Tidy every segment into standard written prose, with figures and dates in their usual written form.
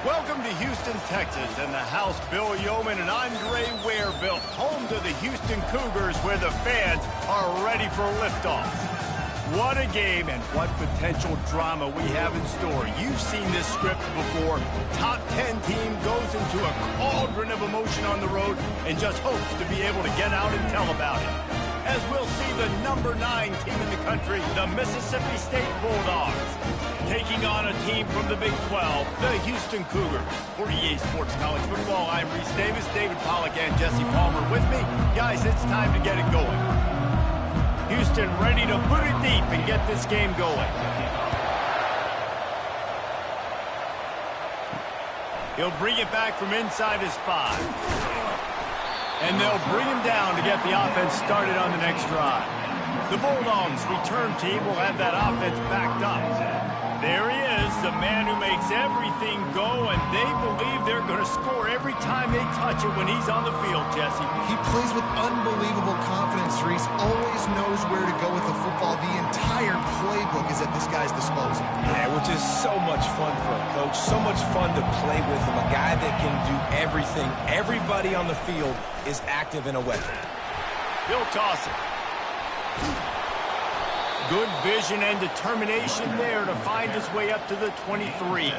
Welcome to Houston, Texas, and the house Bill Yeoman and Andre Ware built, home to the Houston Cougars, where the fans are ready for liftoff. What a game and what potential drama we have in store. You've seen this script before. Top 10 team goes into a cauldron of emotion on the road and just hopes to be able to get out and tell about it. As we'll see the number 9 team in the country, the Mississippi State Bulldogs, taking on a team from the Big 12, the Houston Cougars. For EA Sports College Football, I'm Reese Davis, David Pollack, and Jesse Palmer with me. Guys, it's time to get it going. Houston ready to put it deep and get this game going. He'll bring it back from inside his 5. And they'll bring him down to get the offense started on the next drive. The Bulldogs' return team will have that offense backed up. There he is, the man who makes everything go, and they believe they're going to score every time they touch it when he's on the field, Jesse. He plays with unbelievable confidence, Reese. Always knows where to go with the football. The entire playbook is at this guy's disposal. Yeah, which is so much fun for a coach. So much fun to play with him. A guy that can do everything. Everybody on the field is active in a weapon. He'll toss it. Good vision and determination there to find his way up to the 23.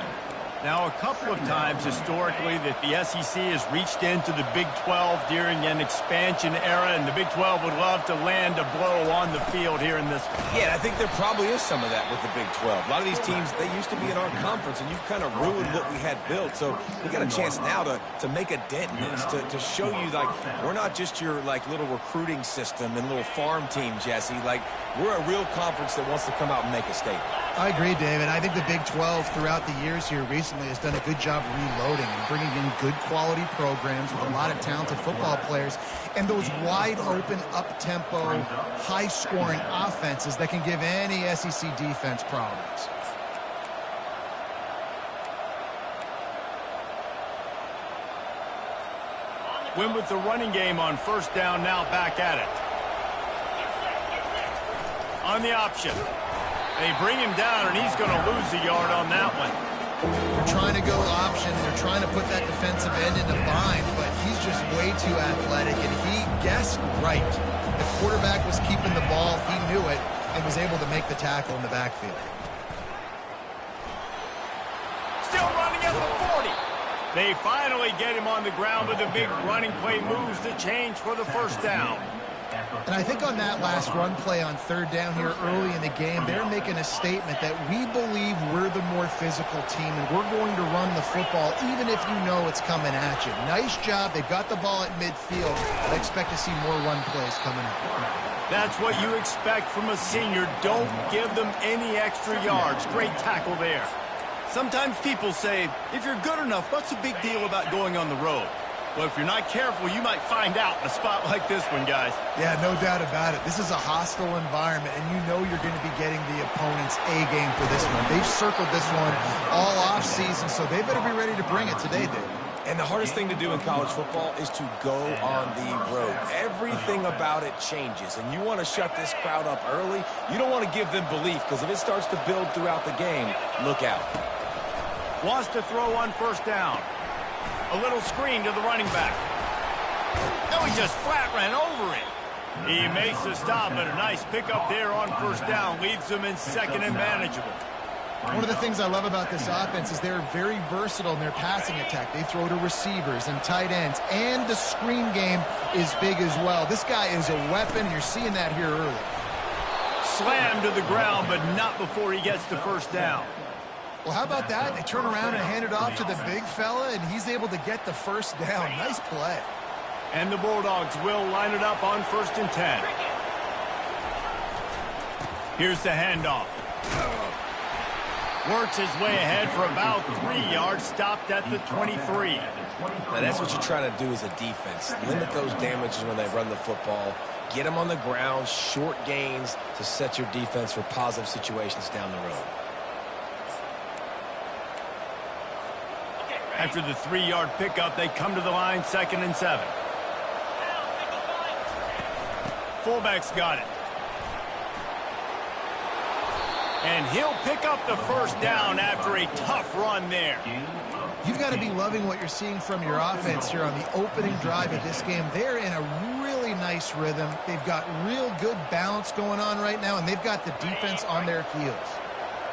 Now, a couple of times historically that the SEC has reached into the Big 12 during an expansion era, and the Big 12 would love to land a blow on the field here in this one. Yeah, I think there probably is some of that with the Big 12. A lot of these teams, they used to be in our conference, and you've kind of ruined what we had built. So we got a chance now to make a dent in this, to show you, like, we're not just your, like, little recruiting system and little farm team, Jesse. Like, we're a real conference that wants to come out and make a statement. I agree, David. I think the Big 12 throughout the years here recently has done a good job reloading and bringing in good quality programs with a lot of talented football players and those wide open, up-tempo, high-scoring offenses that can give any SEC defense problems. Win with the running game on first down, now back at it. On the option. They bring him down, and he's going to lose a yard on that one. They're trying to go option. They're trying to put that defensive end into bind, but he's just way too athletic, and he guessed right. The quarterback was keeping the ball. He knew it and was able to make the tackle in the backfield. Still running at the 40. They finally get him on the ground with a big running play, moves the change for the first down. And I think on that last run play on third down here early in the game, they're making a statement that we believe we're the more physical team and we're going to run the football even if you know it's coming at you. Nice job. They've got the ball at midfield. I expect to see more run plays coming up. That's what you expect from a senior. Don't give them any extra yards. Great tackle there. Sometimes people say, if you're good enough, what's the big deal about going on the road? Well, if you're not careful, you might find out in a spot like this one, guys. Yeah, no doubt about it. This is a hostile environment, and you know you're going to be getting the opponent's A-game for this one. They've circled this one all off-season, so they better be ready to bring it today, Dave. And the hardest thing to do in college football is to go on the road. Everything about it changes, and you want to shut this crowd up early. You don't want to give them belief, because if it starts to build throughout the game, look out. Wants to throw on first down. A little screen to the running back. No, he just flat ran over it. He makes the stop, but a nice pickup there on first down. Leaves them in second and manageable. One of the things I love about this offense is they're very versatile in their passing attack. They throw to receivers and tight ends, and the screen game is big as well. This guy is a weapon. You're seeing that here early. Slammed to the ground, but not before he gets the first down. Well, how about that? They turn around and hand it off to the big fella, and he's able to get the first down. Nice play. And the Bulldogs will line it up on first and 10. Here's the handoff. Works his way ahead for about 3 yards, stopped at the 23. Now, that's what you're trying to do as a defense. Limit those damages when they run the football. Get them on the ground, short gains to set your defense for positive situations down the road. After the 3-yard pickup, they come to the line, 2nd and 7. Fullback's got it. And he'll pick up the first down after a tough run there. You've got to be loving what you're seeing from your offense here on the opening drive of this game. They're in a really nice rhythm. They've got real good balance going on right now, and they've got the defense on their heels.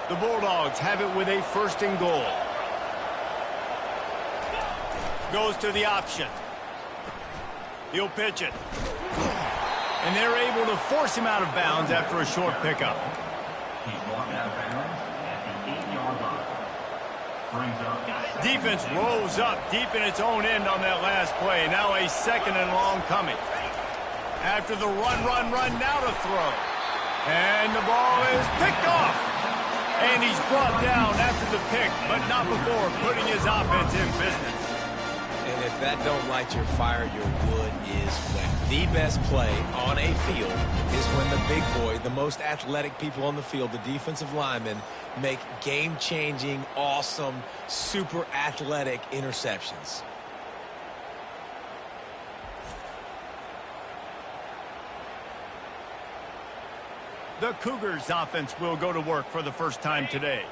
The Bulldogs have it with a 1st and goal. Goes to the option. He'll pitch it. And they're able to force him out of bounds after a short pickup. He's walked out of bounds at the 8-yard line. Brings up. Defense rolls up deep in its own end on that last play. Now a 2nd and long coming. After the run, now to throw. And the ball is picked off. And he's brought down after the pick, but not before putting his offense in business. And if that don't light your fire, your wood is wet. The best play on a field is when the big boy, the most athletic people on the field, the defensive linemen, make game-changing, awesome, super athletic interceptions. The Cougars offense will go to work for the first time today.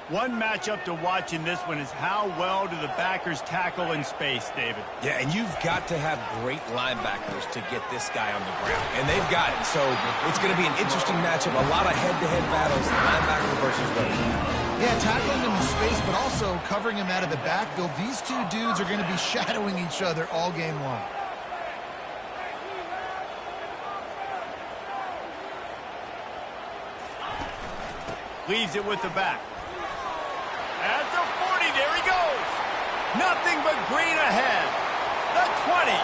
One matchup to watch in this one is how well do the backers tackle in space, David. Yeah, and you've got to have great linebackers to get this guy on the ground. And they've got it. So it's going to be an interesting matchup. A lot of head-to-head battles, linebacker versus running back. Yeah, tackling him in space, but also covering him out of the backfield. These two dudes are going to be shadowing each other all game long. Leaves it with the back. At the 40, there he goes. Nothing but green ahead. The 20.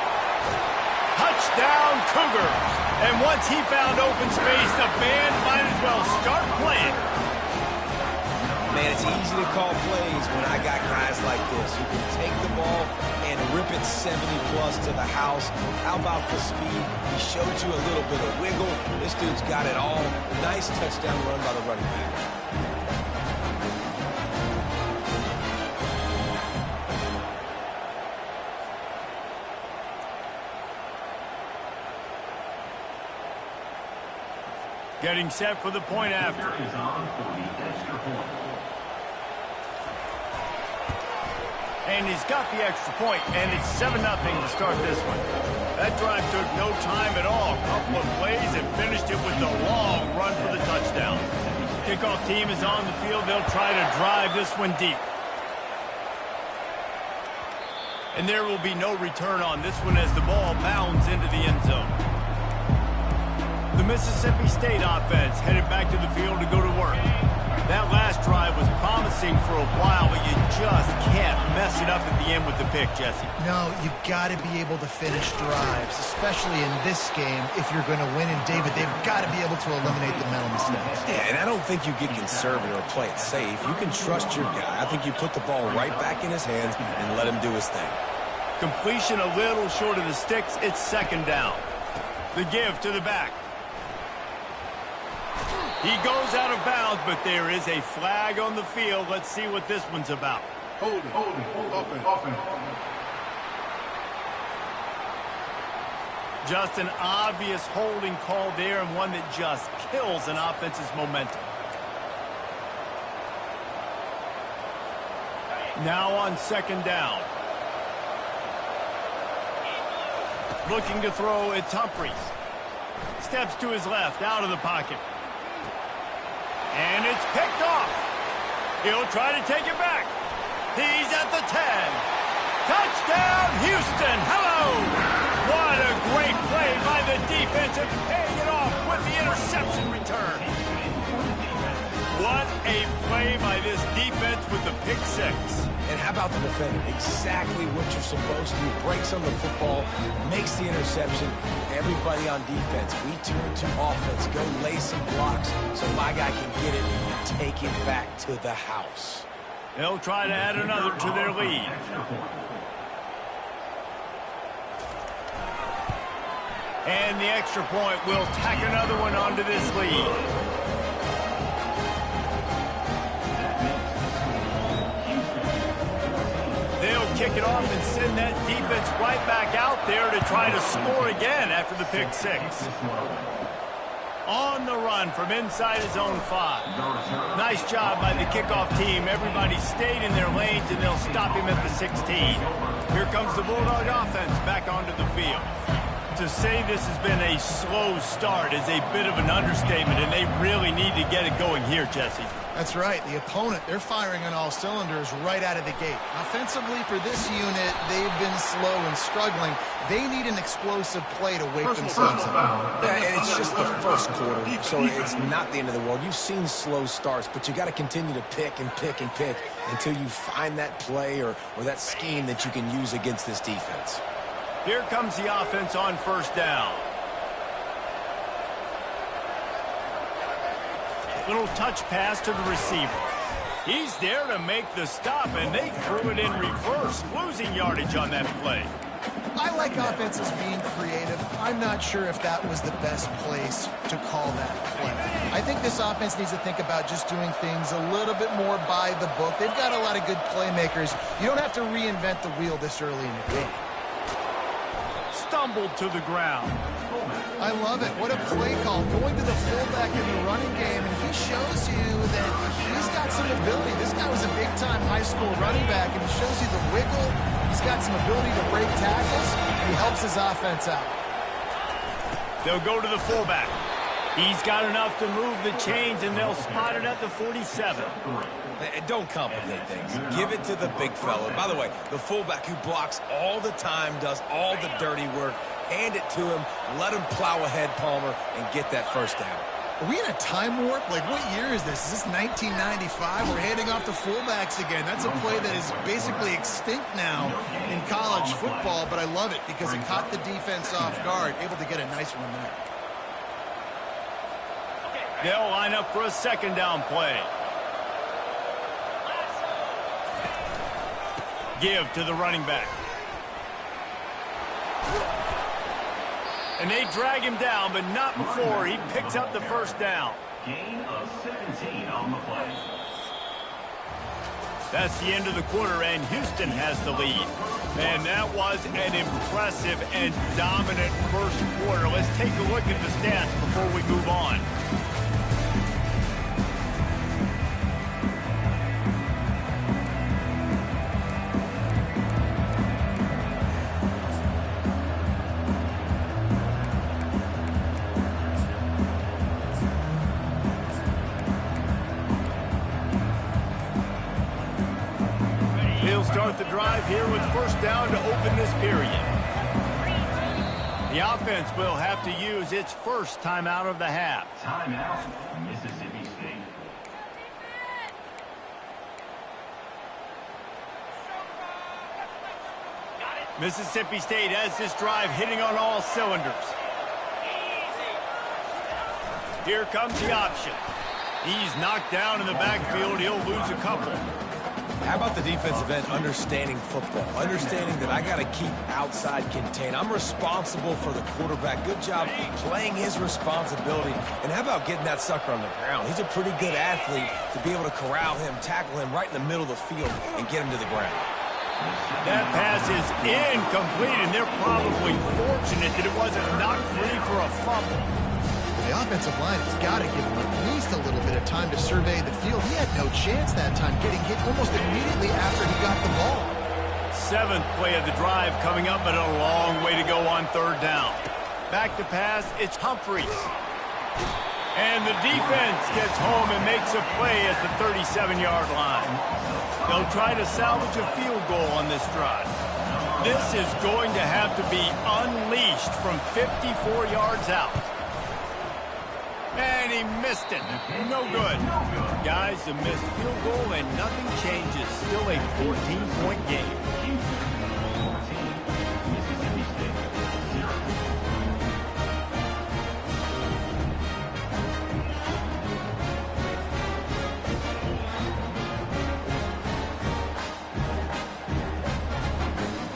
Touchdown, Cougars. And once he found open space, the band might as well start playing. Man, it's easy to call plays when I got guys like this who can take the ball and rip it 70-plus to the house. How about the speed? He showed you a little bit of wiggle. This dude's got it all. Nice touchdown run by the running back. Getting set for the point after. Is on for the extra point. And he's got the extra point, and it's 7-0 to start this one. That drive took no time at all. A couple of plays and finished it with a long run for the touchdown. Kickoff team is on the field. They'll try to drive this one deep. And there will be no return on this one as the ball bounds into the end zone. The Mississippi State offense headed back to the field to go to work. That last drive was promising for a while, but you just can't mess it up at the end with the pick, Jesse. No, you've got to be able to finish drives, especially in this game if you're going to win. And, David, they've got to be able to eliminate the mental mistakes. Yeah, and I don't think you get conservative or play it safe. You can trust your guy. I think you put the ball right back in his hands and let him do his thing. Completion a little short of the sticks. It's 2nd down. The give to the back. He goes out of bounds, but there is a flag on the field. Let's see what this one's about. Hold it. Just an obvious holding call there, and one that just kills an offense's momentum. Now on 2nd down. Looking to throw, it's Humphries. Steps to his left, out of the pocket. And it's picked off. He'll try to take it back. He's at the 10. Touchdown, Houston. Hello. What a great play by the defense and paying it off with the interception return. What a play by this defense with the pick 6. And how about the defender? Exactly what you're supposed to do. Breaks on the football, makes the interception. Everybody on defense, we turn to offense. Go lay some blocks so my guy can get it and take it back to the house. They'll try to add another to their lead. And the extra point will tack another one onto this lead. Kick it off and send that defense right back out there to try to score again after the pick 6. On the run from inside his own 5. Nice job by the kickoff team. Everybody stayed in their lanes, and they'll stop him at the 16. Here comes the Bulldog offense back onto the field. To say this has been a slow start is a bit of an understatement, and they really need to get it going here, Jesse. That's right. The opponent, they're firing on all cylinders right out of the gate. Offensively, for this unit, they've been slow and struggling. They need an explosive play to wake themselves up. Yeah, and it's just the first quarter, so it's not the end of the world. You've seen slow starts, but you got to continue to pick and pick and pick until you find that play or that scheme that you can use against this defense. Here comes the offense on first down. Little touch pass to the receiver. He's there to make the stop, and they threw it in reverse, losing yardage on that play. I like offenses being creative. I'm not sure if that was the best place to call that play. I think this offense needs to think about just doing things a little bit more by the book. They've got a lot of good playmakers. You don't have to reinvent the wheel this early in the game. Stumbled to the ground. I love it. What a play call. Going to the fullback in the running game, and he shows you that he's got some ability. This guy was a big-time high school running back, and he shows you the wiggle. He's got some ability to break tackles. He helps his offense out. They'll go to the fullback. He's got enough to move the chains, and they'll spot it at the 47. Don't complicate things. Give it to the big fella. By the way, the fullback who blocks all the time, does all the dirty work. Hand it to him, let him plow ahead, Palmer, and get that first down. Are we in a time warp? Like, what year is this? Is this 1995? We're handing off to fullbacks again. That's a play that is basically extinct now in college football, but I love it because it caught the defense off guard, able to get a nice one there. They'll line up for a second down play. Give to the running back. And they drag him down, but not before he picks up the first down. Gain of 17 on the play. That's the end of the quarter, and Houston has the lead. And that was an impressive and dominant first quarter. Let's take a look at the stats before we move on. He'll start the drive here with first down to open this period. The offense will have to use its first timeout of the half. Timeout, Mississippi State. Mississippi State has this drive hitting on all cylinders. Here comes the option. He's knocked down in the backfield. He'll lose a couple. How about the defensive end understanding football, understanding that I got to keep outside contained. I'm responsible for the quarterback. Good job playing his responsibility. And how about getting that sucker on the ground? He's a pretty good athlete to be able to corral him, tackle him right in the middle of the field, and get him to the ground. That pass is incomplete, and they're probably fortunate that it wasn't knocked free for a fumble. The offensive line has got to give him at least a little bit of time to survey the field. He had no chance that time, getting hit almost immediately after he got the ball. Seventh play of the drive coming up, but a long way to go on third down. Back to pass, it's Humphries. And the defense gets home and makes a play at the 37-yard line. They'll try to salvage a field goal on this drive. This is going to have to be unleashed from 54 yards out. And he missed it. No good. Guys, a missed field goal and nothing changes. Still a 14-point game. Mississippi State 0.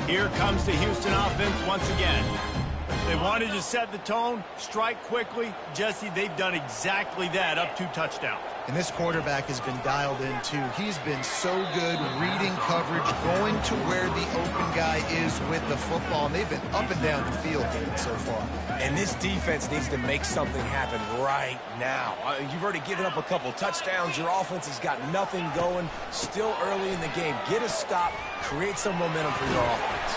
Here comes the Houston offense once again. They wanted to set the tone, strike quickly. Jesse, they've done exactly that, up 2 touchdowns. And this quarterback has been dialed in, too. He's been so good reading coverage, going to where the open guy is with the football. And they've been up and down the field so far. And this defense needs to make something happen right now. You've already given up a couple touchdowns. Your offense has got nothing going. Still early in the game. Get a stop. Create some momentum for your offense.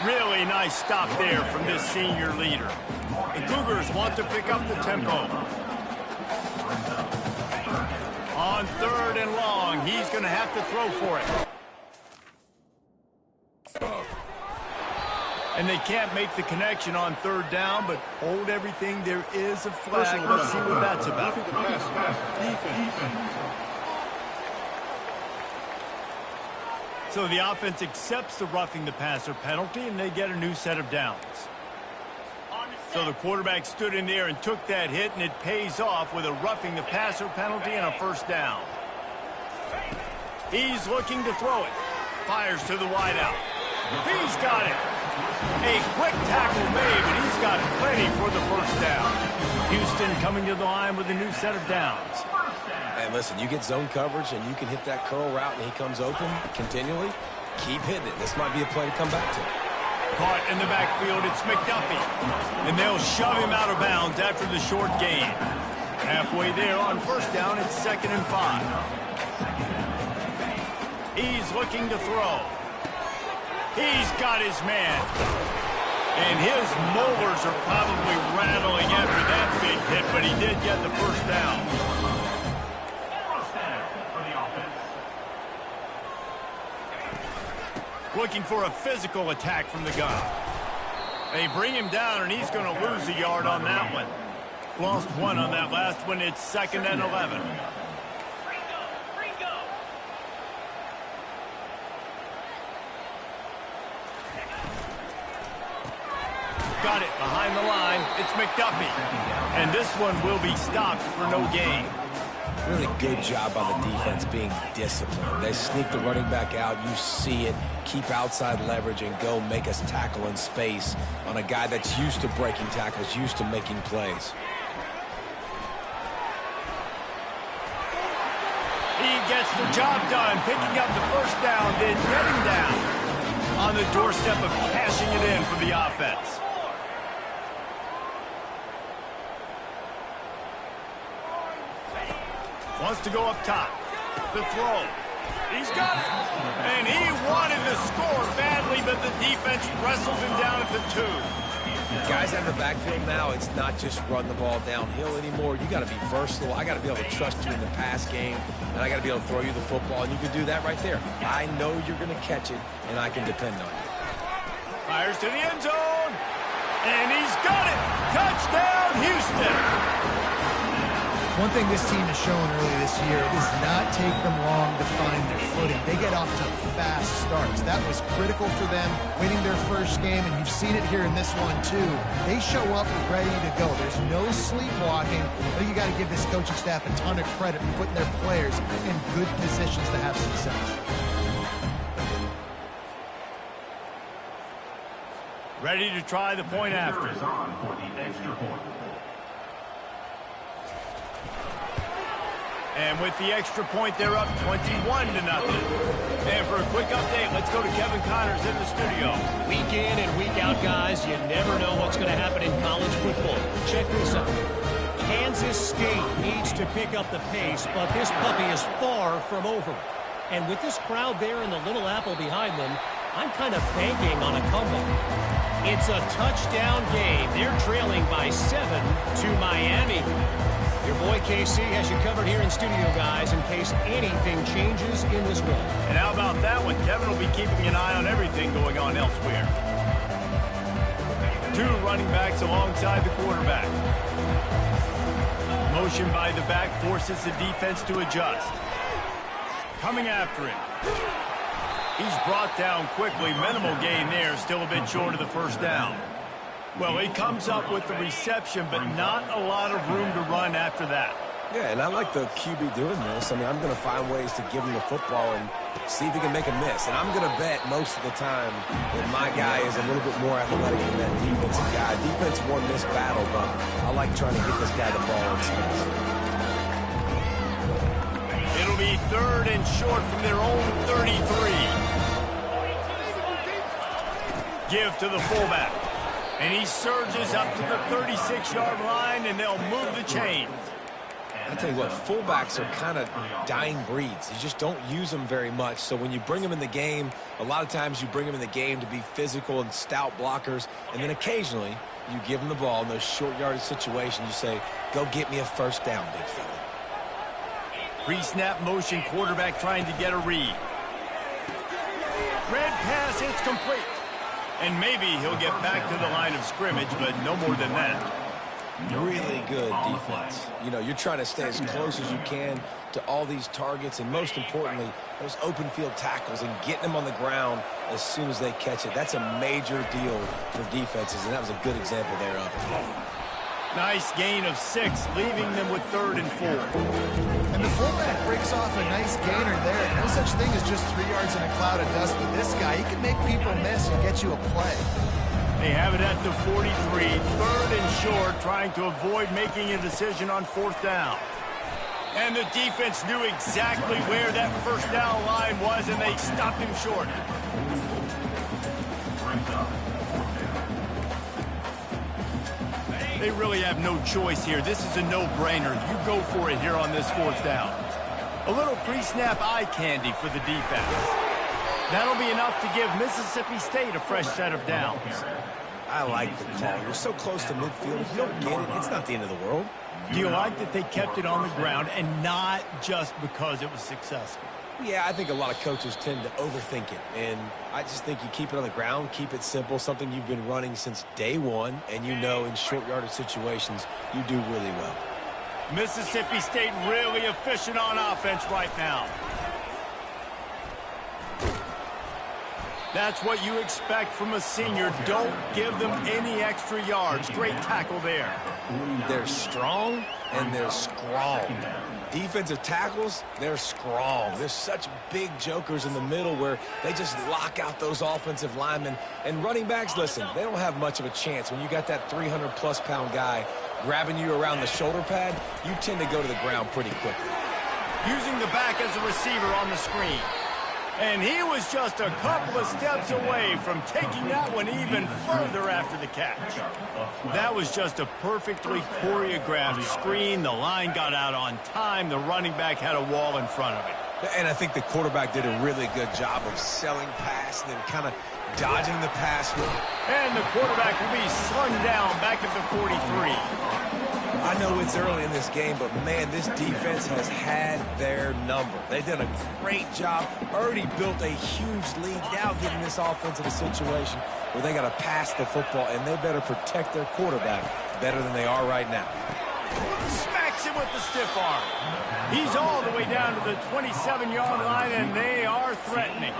Really nice stop there from this senior leader. The Cougars want to pick up the tempo. On 3rd and long, he's going to have to throw for it. And they can't make the connection on 3rd down, but hold everything. There is a flag. Let's see what that's about. So the offense accepts the roughing the passer penalty, and they get a new set of downs. So the quarterback stood in there and took that hit, and it pays off with a roughing the passer penalty and a 1st down. He's looking to throw it. Fires to the wideout. He's got it. A quick tackle made, and he's got plenty for the 1st down. Houston coming to the line with a new set of downs. And listen, you get zone coverage, and you can hit that curl route, and he comes open continually. Keep hitting it. This might be a play to come back to. Caught in the backfield, it's McDuffie. And they'll shove him out of bounds after the short gain. Halfway there on 1st down, it's 2nd and 5. He's looking to throw. He's got his man. And his molars are probably rattling after that big hit, but he did get the 1st down. Looking for a physical attack from the gun. They bring him down, and he's going to lose a yard on that one. Lost 1 on that last one. It's 2nd and 11. Got it behind the line. It's McDuffie. And this one will be stopped for no gain. Really good job by the defense being disciplined. They sneak the running back out. You see it. Keep outside leverage and go make us tackle in space on a guy that's used to breaking tackles, used to making plays. He gets the job done, picking up the 1st down, then getting down on the doorstep of cashing it in for the offense. Wants to go up top. The throw. He's got it. And he wanted to score badly, but the defense wrestles him down at the 2. Guys out of the backfield now, it's not just run the ball downhill anymore. You got to be versatile. I got to be able to trust you in the pass game, and I got to be able to throw you the football, and you can do that right there. I know you're going to catch it, and I can depend on you. Fires to the end zone, and he's got it. Touchdown, Houston. One thing this team has shown early this year is not take them long to find their footing. They get off to fast starts. That was critical for them winning their 1st game, and you've seen it here in this one too. They show up ready to go. There's no sleepwalking. I think you got to give this coaching staff a ton of credit for putting their players in good positions to have success. Ready to try the point after. And with the extra point, they're up 21-0. And for a quick update, let's go to Kevin Connors in the studio. Week in and week out, guys, you never know what's going to happen in college football. Check this out. Kansas State needs to pick up the pace, but this puppy is far from over. And with this crowd there and the Little Apple behind them, I'm kind of banking on a comeback. It's a touchdown game. They're trailing by 7 to Miami. Your boy KC has you covered here in studio, guys, in case anything changes in this one. And how about that one? Kevin will be keeping an eye on everything going on elsewhere. 2 running backs alongside the quarterback. Motion by the back forces the defense to adjust. Coming after him. He's brought down quickly. Minimal gain there, still a bit short of the 1st down. Well, he comes up with the reception, but not a lot of room to run after that. Yeah, and I like the QB doing this. I mean, I'm going to find ways to give him the football and see if he can make a miss. And I'm going to bet most of the time that my guy is a little bit more athletic than that defensive guy. Defense won this battle, but I like trying to get this guy the ball in space. It'll be 3rd and short from their own 33. Give to the fullback. And he surges up to the 36-yard line, and they'll move the chains. I tell you what, fullbacks are kind of dying breeds. You just don't use them very much. So when you bring them in the game, a lot of times you bring them in the game to be physical and stout blockers. And then occasionally you give them the ball in those short yardage situations. You say, go get me a first down, big fella. Pre-snap motion, quarterback trying to get a read. Red pass, it's complete. And maybe he'll get back to the line of scrimmage, but no more than that. Really good defense. You know, you're trying to stay as close as you can to all these targets, and most importantly, those open field tackles and getting them on the ground as soon as they catch it. That's a major deal for defenses, and that was a good example there of it. Nice gain of 6, leaving them with 3rd and 4. And the fullback breaks off a nice gainer there. No such thing as just 3 yards in a cloud of dust with this guy. He can make people miss and get you a play. They have it at the 43, 3rd and short, trying to avoid making a decision on 4th down. And the defense knew exactly where that first down line was, and they stopped him short. They really have no choice here. This is a no-brainer. You go for it here on this 4th down. A little pre-snap eye candy for the defense. That'll be enough to give Mississippi State a fresh set of downs. I like the call. You're so close to midfield. If you don't get it, it's not the end of the world. Do you like that they kept it on the ground and not just because it was successful? Yeah, I think a lot of coaches tend to overthink it, and I just think you keep it on the ground, keep it simple, something you've been running since day one, and you know in short yardage situations you do really well. Mississippi State really efficient on offense right now. That's what you expect from a senior. Don't give them any extra yards. Great tackle there. They're strong and they're strong. Defensive tackles, they're strong. There's such big jokers in the middle where they just lock out those offensive linemen. And running backs, listen, they don't have much of a chance. When you got that 300-plus pound guy grabbing you around the shoulder pad, you tend to go to the ground pretty quickly. Using the back as a receiver on the screen. And he was just a couple of steps away from taking that one even further after the catch. That was just a perfectly choreographed screen. The line got out on time. The running back had a wall in front of it. And I think the quarterback did a really good job of selling pass and then kind of dodging the pass. And the quarterback will be slung down back at the 43. I know it's early in this game, but, man, this defense has had their number. They've done a great job, already built a huge lead, now getting this offense in a situation where they got to pass the football, and they better protect their quarterback better than they are right now. Smacks him with the stiff arm. He's all the way down to the 27-yard line, and they are threatening.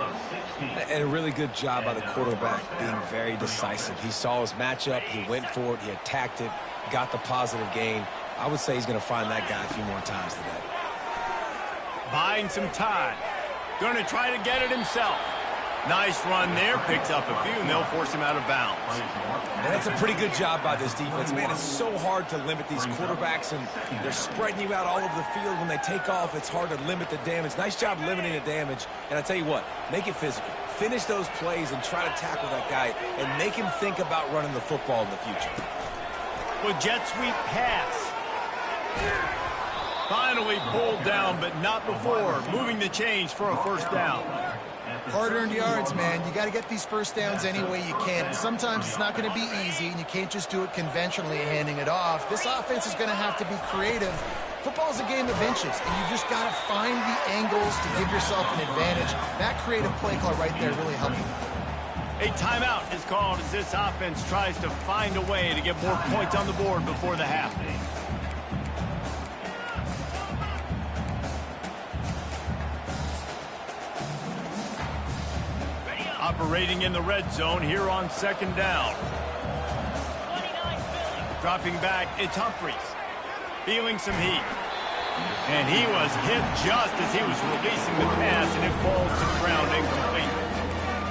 And a really good job by the quarterback being very decisive. He saw his matchup, he went for it, he attacked it, got the positive gain. I would say he's going to find that guy a few more times today. Buying some time. Going to try to get it himself. Nice run there. Picks up a few, and they'll force him out of bounds. And that's a pretty good job by this defense. Man, it's so hard to limit these quarterbacks, and they're spreading you out all over the field. When they take off, it's hard to limit the damage. Nice job limiting the damage. And I tell you what, make it physical. Finish those plays and try to tackle that guy and make him think about running the football in the future. With jet sweep pass. Finally pulled down, but not before. Moving the chains for a first down. Hard-earned yards, man. You got to get these first downs any way you can. And sometimes it's not going to be easy, and you can't just do it conventionally handing it off. This offense is going to have to be creative. Football's a game of inches, and you just got to find the angles to give yourself an advantage. That creative play call right there really helped you. A timeout is called as this offense tries to find a way to get more points on the board before the half. Operating in the red zone here on second down. Dropping back, it's Humphries. Feeling some heat. And he was hit just as he was releasing the pass, and it falls to the ground incomplete.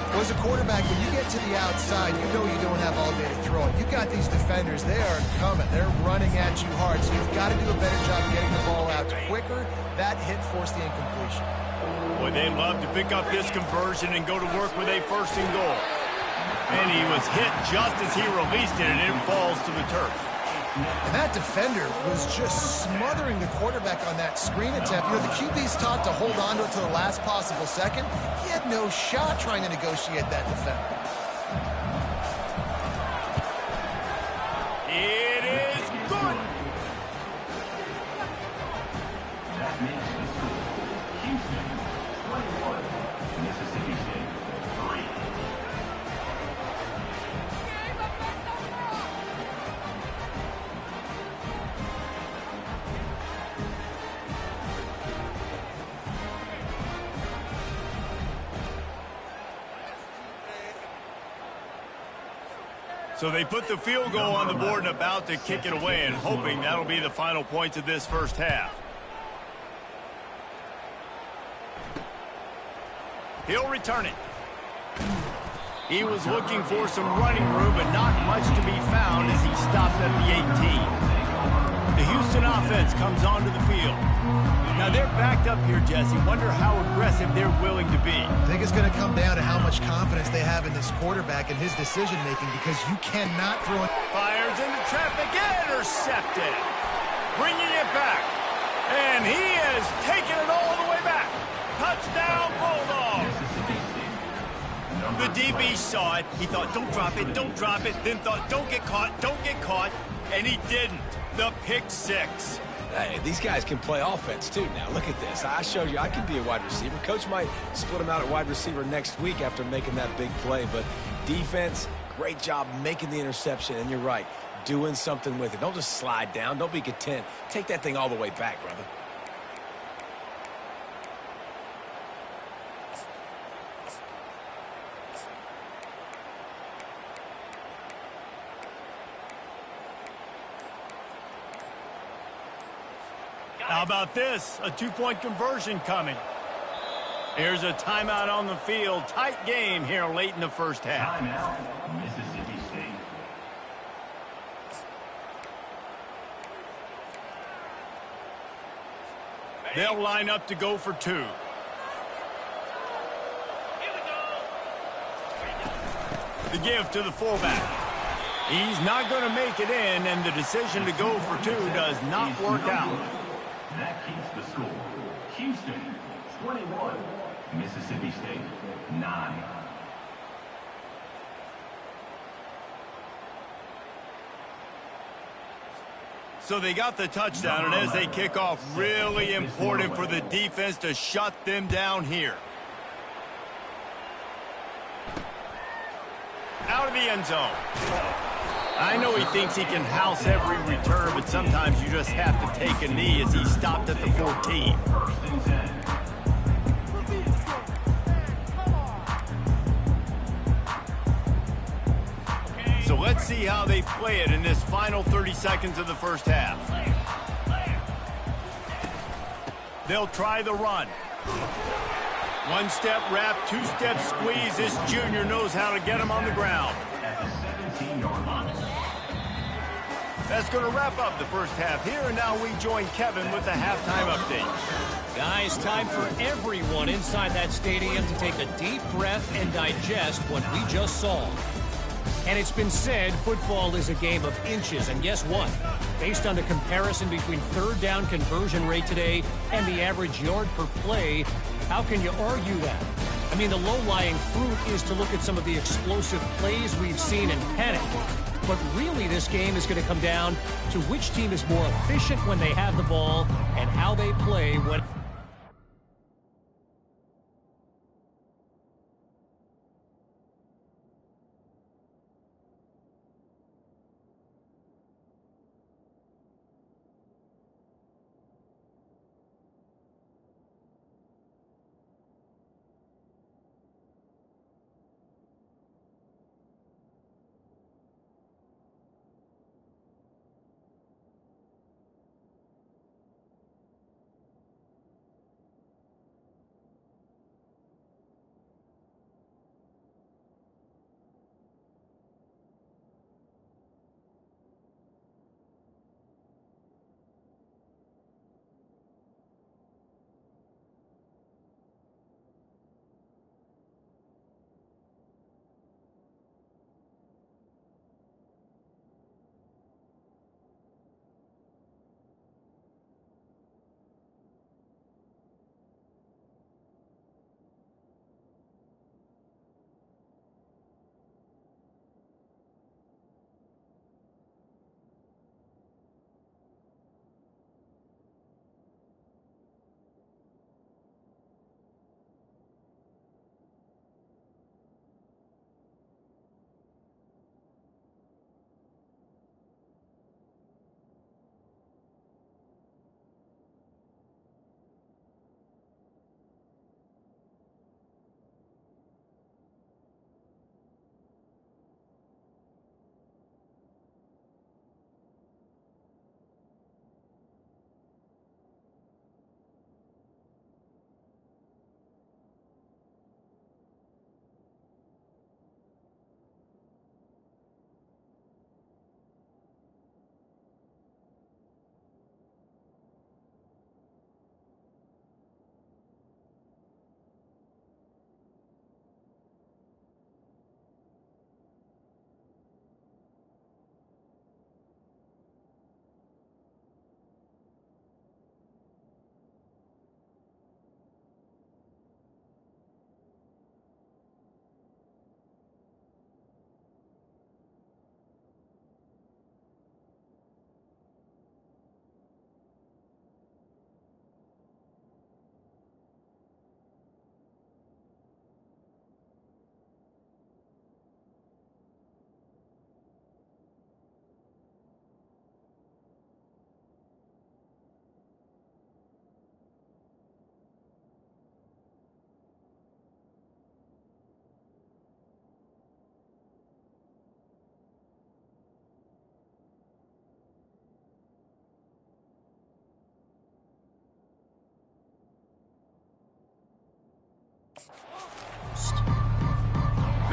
Well, as a quarterback, when you get to the outside, you know you don't have all day to throw it. You got these defenders, they are coming. They're running at you hard, so you've got to do a better job getting the ball out quicker. That hit forced the incompletion. Boy, they love to pick up this conversion and go to work with a first and goal. And he was hit just as he released it, and it falls to the turf. And that defender was just smothering the quarterback on that screen attempt. You know, the QB's taught to hold on to it to the last possible second. He had no shot trying to negotiate that defender. It is good. That makes the score. Houston, 21. Mississippi State, 3. So they put the field goal on the board and about to kick it away, and hoping that'll be the final points of this first half. He'll return it. He was looking for some running room, but not much to be found as he stopped at the 18. The Houston offense comes onto the field. Now they're backed up here, Jesse. Wonder how aggressive they're willing to be. I think it's going to come down to how much confidence they have in this quarterback and his decision-making, because you cannot throw it. Fires into traffic, intercepted. Bringing it back. And he has taken it all the way back. Touchdown, Bulldogs. The DB saw it. He thought, don't drop it, don't drop it. Then thought, don't get caught, don't get caught. And he didn't. The pick six. Hey, these guys can play offense, too. Now, look at this. I showed you I can be a wide receiver. Coach might split him out at wide receiver next week after making that big play. But defense, great job making the interception. And you're right, doing something with it. Don't just slide down. Don't be content. Take that thing all the way back, brother. How about this? A two-point conversion coming. Here's a timeout on the field. Tight game here late in the first half. Timeout, Mississippi State. They'll line up to go for two. The give to the fullback. He's not going to make it in, and the decision to go for two does not work out. That keeps the score. Houston, 21. Mississippi State, 9. So they got the touchdown, and as they kick off, really important for the defense to shut them down here. Out of the end zone. I know he thinks he can house every return, but sometimes you just have to take a knee as he stopped at the 14. First and 10. So let's see how they play it in this final 30 seconds of the first half. They'll try the run. One-step wrap, two-step squeeze. This junior knows how to get him on the ground. At the 17-yard line. That's going to wrap up the first half here, and now we join Kevin with the halftime update. Guys, time for everyone inside that stadium to take a deep breath and digest what we just saw. And it's been said football is a game of inches, and guess what? Based on the comparison between third down conversion rate today and the average yard per play, how can you argue that? I mean, the low-lying fruit is to look at some of the explosive plays we've seen in panic. But really, this game is going to come down to which team is more efficient when they have the ball and how they play when...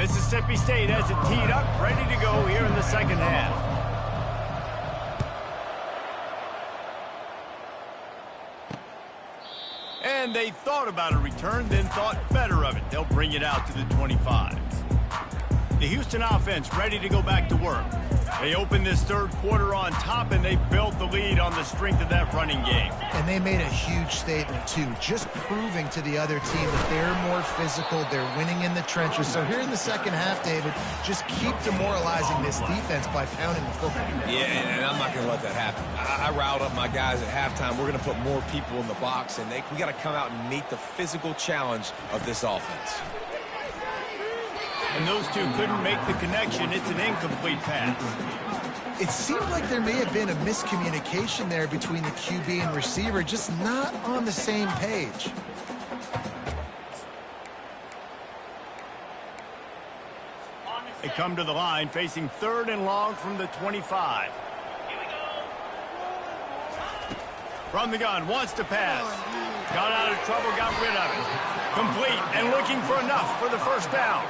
Mississippi State has it teed up, ready to go here in the second half. And they thought about a return, then thought better of it. They'll bring it out to the 25. The Houston offense ready to go back to work. They opened this third quarter on top, and they built the lead on the strength of that running game. And they made a huge statement, too, just proving to the other team that they're more physical, they're winning in the trenches. So here in the second half, David, just keep demoralizing this defense by pounding the football. Yeah, and I'm not going to let that happen. I riled up my guys at halftime. We're going to put more people in the box, and we got to come out and meet the physical challenge of this offense. And those two couldn't make the connection. It's an incomplete pass. It seemed like there may have been a miscommunication there between the QB and receiver, just not on the same page. They come to the line facing 3rd and long from the 25. From the gun, wants to pass. Got out of trouble, got rid of it. Complete and looking for enough for the first down.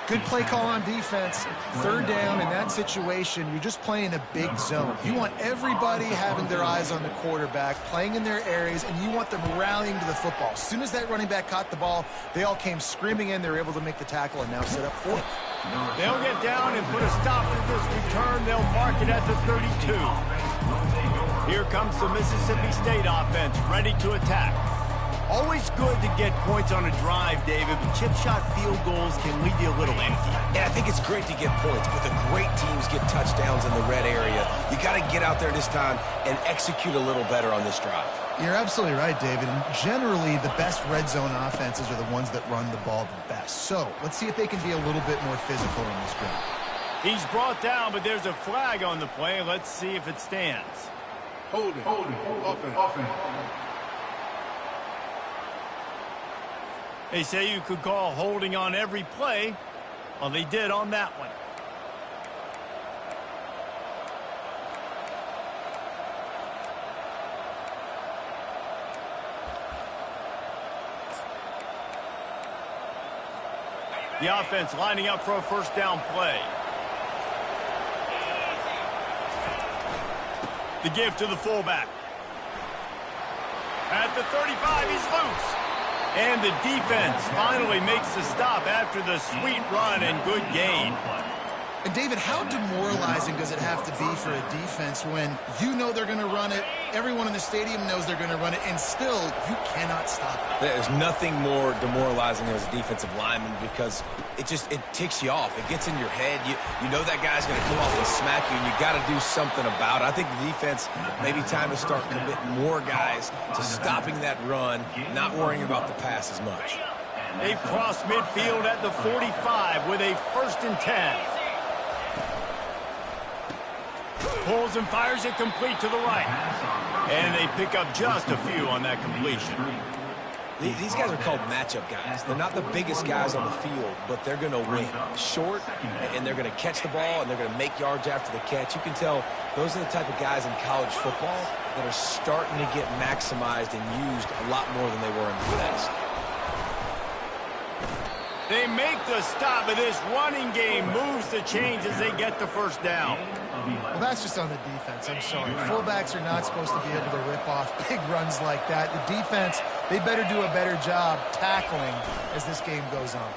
Good play call on defense. 3rd down in that situation, you're just playing a big zone. You want everybody having their eyes on the quarterback, playing in their areas, and you want them rallying to the football. As soon as that running back caught the ball, they all came screaming in. They were able to make the tackle and now set up 4th. They'll get down and put a stop to this return. They'll mark it at the 32. Here comes the Mississippi State offense, ready to attack. Always good to get points on a drive, David, but chip shot field goals can leave you a little empty. Yeah, I think it's great to get points, but the great teams get touchdowns in the red area. You got to get out there this time and execute a little better on this drive. You're absolutely right, David. And generally, the best red zone offenses are the ones that run the ball the best. So let's see if they can be a little bit more physical in this drive. He's brought down, but there's a flag on the play. Let's see if it stands. Hold it. Offense. They say you could call holding on every play. Well, they did on that one. The offense lining up for a first down play. The give to the fullback. At the 35, he's loose. And the defense finally makes the stop after the sweet run and good gain. And, David, how demoralizing does it have to be for a defense when you know they're going to run it, everyone in the stadium knows they're going to run it, and still you cannot stop it? There's nothing more demoralizing as a defensive lineman because it ticks you off. It gets in your head. You know that guy's going to come off and smack you, and you got to do something about it. I think the defense maybe time to start committing more guys to stopping that run, not worrying about the pass as much. They cross midfield at the 45 with a 1st and 10. Pulls and fires it complete to the right. And they pick up just a few on that completion. These guys are called matchup guys. They're not the biggest guys on the field, but they're going to win. Short, and they're going to catch the ball, and they're going to make yards after the catch. You can tell those are the type of guys in college football that are starting to get maximized and used a lot more than they were in the past. They make the stop, but this running game moves the chains as they get the first down. Well, that's just on the defense. I'm sorry. Fullbacks are not supposed to be able to rip off big runs like that. The defense, they better do a better job tackling as this game goes on.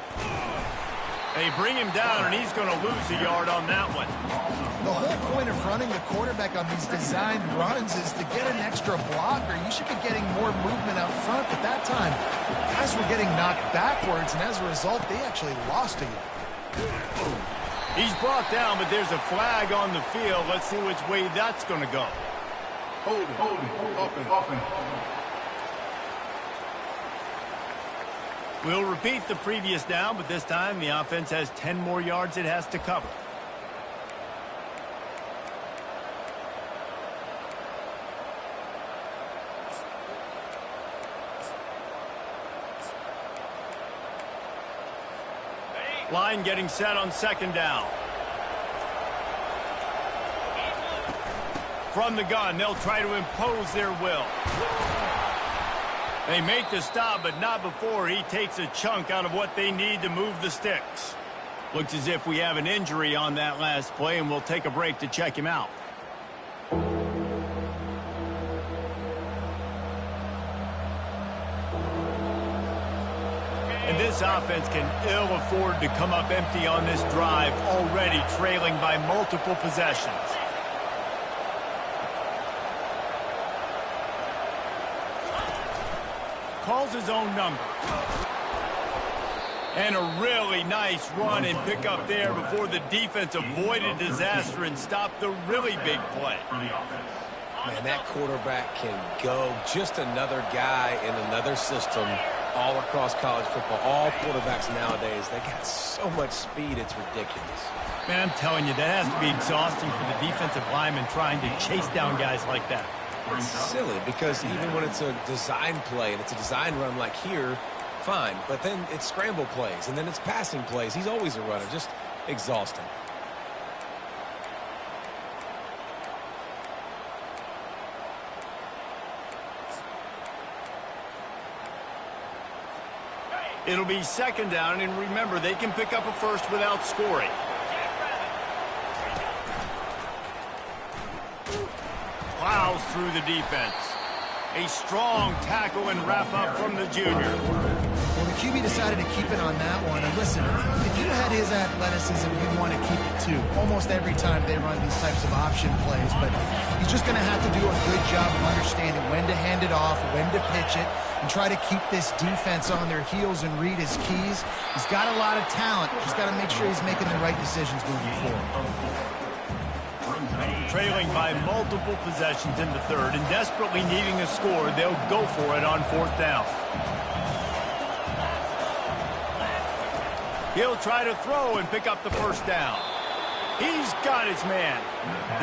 They bring him down, and he's going to lose a yard on that one. The whole point of running the quarterback on these designed runs is to get an extra blocker. You should be getting more movement up front. At that time, guys were getting knocked backwards, and as a result, they actually lost a yard. He's brought down, but there's a flag on the field. Let's see which way that's going to go. Hold it. Offense. We'll repeat the previous down, but this time the offense has 10 more yards it has to cover. Line getting set on 2nd down. From the gun, they'll try to impose their will. They make the stop, but not before he takes a chunk out of what they need to move the sticks. Looks as if we have an injury on that last play, and we'll take a break to check him out. And this offense can ill afford to come up empty on this drive, already trailing by multiple possessions. Calls his own number. And a really nice run and pick up there before the defense avoided disaster and stopped the really big play. Man, that quarterback can go. Just another guy in another system all across college football. All quarterbacks nowadays, they got so much speed, it's ridiculous. Man, I'm telling you, that has to be exhausting for the defensive lineman trying to chase down guys like that. It's silly because even when it's a design play and it's a design run like here, fine. But then it's scramble plays and then it's passing plays. He's always a runner. Just exhausting. It'll be second down, and remember, they can pick up a first without scoring. Plows through the defense. A strong tackle and wrap up from the junior. Well, the QB decided to keep it on that one. And listen, if you had his athleticism, you'd want to keep it too. Almost every time they run these types of option plays. But he's just going to have to do a good job of understanding when to hand it off, when to pitch it, and try to keep this defense on their heels and read his keys. He's got a lot of talent. Just got to make sure he's making the right decisions moving forward. Trailing by multiple possessions in the third and desperately needing a score, they'll go for it on fourth down. He'll try to throw and pick up the first down. He's got his man.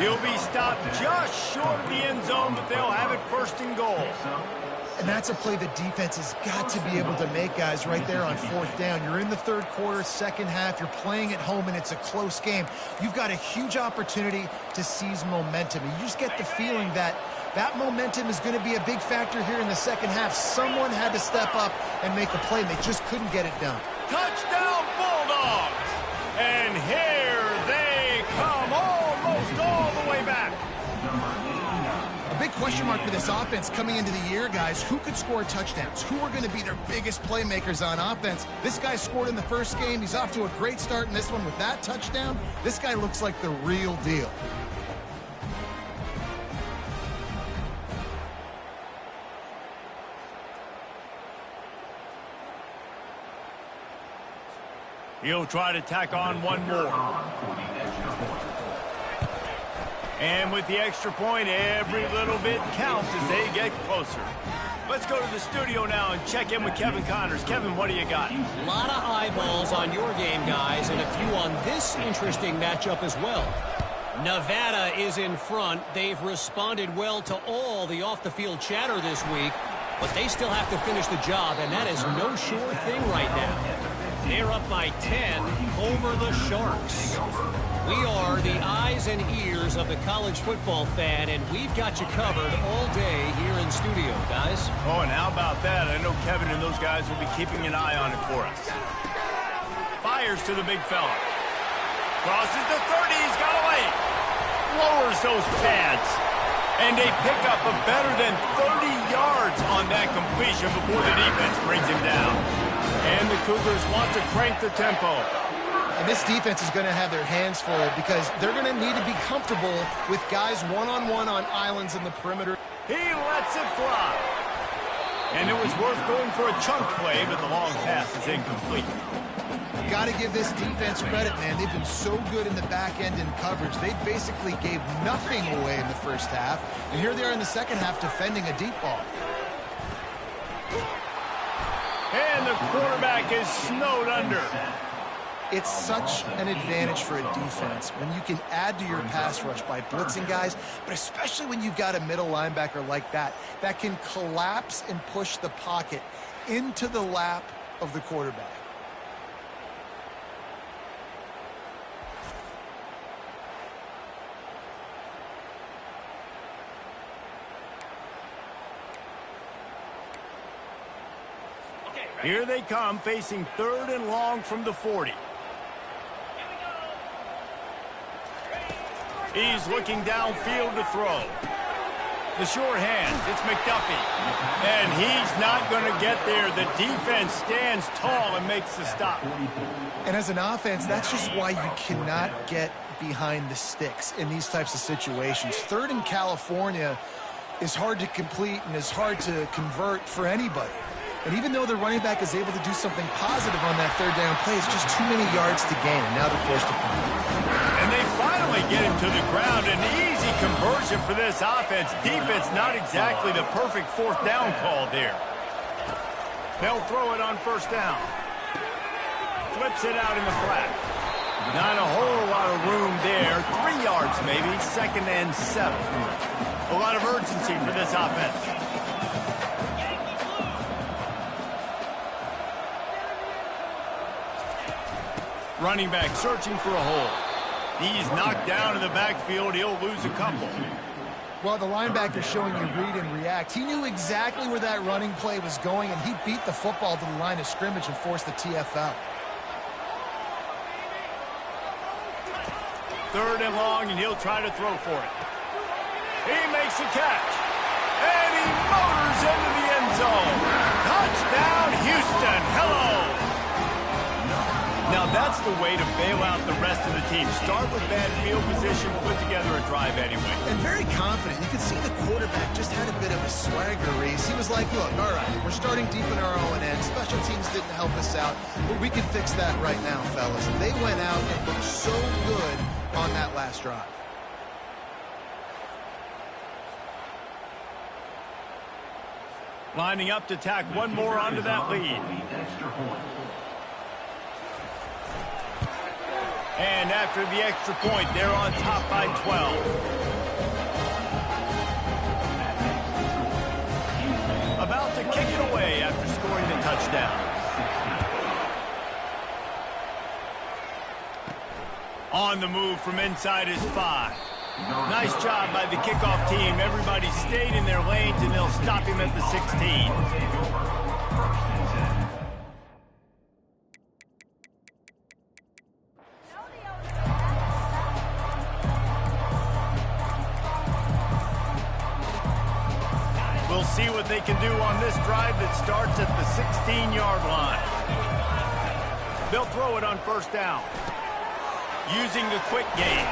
He'll be stopped just short of the end zone, but they'll have it first and goal. And that's a play the defense has got to be able to make, guys, right there on fourth down. You're in the third quarter, second half. You're playing at home, and it's a close game. You've got a huge opportunity to seize momentum. And you just get the feeling that that momentum is going to be a big factor here in the second half. Someone had to step up and make a play, and they just couldn't get it done. Touchdown, Bulldogs! And here they come, almost all the way back. A big question mark for this offense coming into the year, guys. Who could score touchdowns? Who are going to be their biggest playmakers on offense? This guy scored in the first game. He's off to a great start in this one with that touchdown. This guy looks like the real deal. He'll try to tack on one more. And with the extra point, every little bit counts as they get closer. Let's go to the studio now and check in with Kevin Connors. Kevin, what do you got? A lot of eyeballs on your game, guys, and a few on this interesting matchup as well. Nevada is in front. They've responded well to all the off-the-field chatter this week, but they still have to finish the job, and that is no sure thing right now. They're up by 10 over the Sharks. We are the eyes and ears of the college football fan, and we've got you covered all day here in studio, guys. Oh, and how about that? I know Kevin and those guys will be keeping an eye on it for us. Fires to the big fella. Crosses the 30. He's got away. Lowers those pads. And they pick up a better than 30 yards on that completion before the defense brings him down. And the Cougars want to crank the tempo. And this defense is going to have their hands full because they're going to need to be comfortable with guys one-on-one on islands in the perimeter. He lets it fly. And it was worth going for a chunk play, but the long pass is incomplete. Got to give this defense credit, man. They've been so good in the back end in coverage. They basically gave nothing away in the first half. And here they are in the second half defending a deep ball. And the quarterback is snowed under. It's such an advantage for a defense when you can add to your pass rush by blitzing guys, but especially when you've got a middle linebacker like that can collapse and push the pocket into the lap of the quarterback. Here they come, facing third and long from the 40. He's looking downfield to throw. The short hands, it's McDuffie. And he's not going to get there. The defense stands tall and makes the stop. And as an offense, that's just why you cannot get behind the sticks in these types of situations. Third in California is hard to complete and is hard to convert for anybody. And even though the running back is able to do something positive on that third down play, it's just too many yards to gain, and now they're forced to punt. And they finally get him to the ground. An easy conversion for this offense. Defense not exactly the perfect fourth down call there. They'll throw it on first down. Flips it out in the flat. Not a whole lot of room there. 3 yards maybe, 2nd and 7. A lot of urgency for this offense. Running back searching for a hole. He's knocked down in the backfield. He'll lose a couple. Well, the linebacker showing you read and react. He knew exactly where that running play was going, and he beat the football to the line of scrimmage and forced the TFL. 3rd and long, and he'll try to throw for it. He makes a catch. And he motors into the end zone. Touchdown, Houston. Hello. Now that's the way to bail out the rest of the team. Start with bad field position, put together a drive anyway. And very confident. You could see the quarterback just had a bit of a swagger race. He was like, look, all right, we're starting deep in our own end. Special teams didn't help us out, but we can fix that right now, fellas. And they went out and looked so good on that last drive. Lining up to tack one more onto that lead. And after the extra point, they're on top by 12. About to kick it away after scoring the touchdown. On the move from inside his 5. Nice job by the kickoff team. Everybody stayed in their lanes, and they'll stop him at the 16. We'll see what they can do on this drive that starts at the 16-yard line. They'll throw it on first down. Using the quick game.